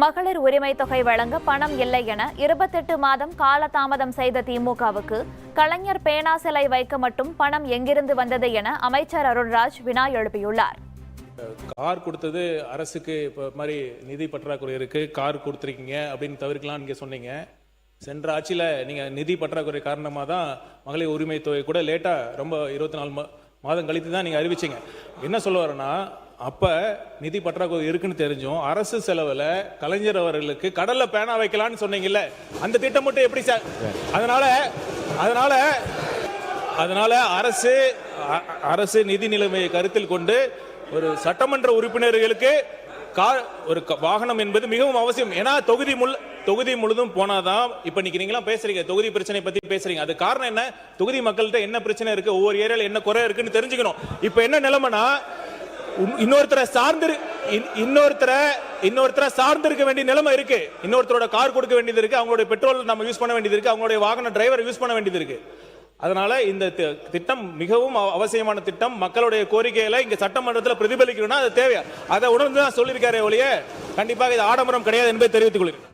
மகளிர் உரிமை தொகை வழங்க பணம் இல்லை என 28 மாதம் காலதாமதம் செய்த திமுகவுக்கு கலைஞர் பேனா சிலை வைக்க மட்டும் பணம் எங்கிருந்து வந்தது என அமைச்சர் அருண்ராஜ் வினா எழுப்பியுள்ளார். கார் கொடுத்தது அரசுக்கு இப்போ மாதிரி நிதி பற்றாக்குறை இருக்கு, கார் கொடுத்துருக்கீங்க அப்படின்னு தவிர்க்கலாம் நீங்க சொன்னீங்க. சென்ற ஆட்சியில் நீங்க நிதி பற்றாக்குறை காரணமாக தான் மகளிர் உரிமை தொகை கூட லேட்டா ரொம்ப 24 மாதம் கழித்து தான் நீங்க அறிவிச்சீங்க. என்ன சொல்ல வரேன்னா, அப்ப நிதி பற்றாக்குறை இருக்குன்னு தெரிஞ்சும் அரசு செலவுல கலைஞர் அவர்களுக்கு கடல்ல பேனா வைக்கலாம்னு சொன்னீங்கல்ல, அந்த திட்டம் மட்டும் எப்படி சார்? அதனால அரசு நிதி நிலைமையை கருத்தில் கொண்டு ஒரு சட்டமன்ற உறுப்பினர்களுக்கு ஒரு வாகனம் என்பது மிகவும் அவசியம். ஏன்னா தொகுதி முழுதும் போனாதான் இப்ப நீங்க பேசுறீங்க, தொகுதி பிரச்சனை பத்தி பேசுறீங்க. அது காரணம் என்ன? தொகுதி மக்கள்கிட்ட என்ன பிரச்சனை இருக்கு, ஒவ்வொரு ஏரியால என்ன குறை இருக்குன்னு தெரிஞ்சுக்கணும். இப்ப என்ன நிலைமைனா, இன்னொருத்தரை சார்ந்து இருக்க வேண்டிய நிலைமை இருக்கு. இன்னொருத்தரோட கார் கொடுக்க வேண்டியது இருக்கு, அவங்களுடைய பெட்ரோல் நம்ம யூஸ் பண்ண வேண்டியது இருக்கு, அவங்களுடைய வாகன டிரைவர் யூஸ் பண்ண வேண்டியது இருக்கு. அதனால இந்த திட்டம் மிகவும் அவசியமான திட்டம். மக்களுடைய கோரிக்கைகளை இங்க சட்டமன்றத்தில் பிரதிபலிக்கணும்னா அது தேவை. அதை உணர்ந்து தான் சொல்லியிருக்காரு ஒழிய கண்டிப்பாக இது ஆடம்பரம் கிடையாது என்பதை தெரிவித்துக் கொள்கிறேன்.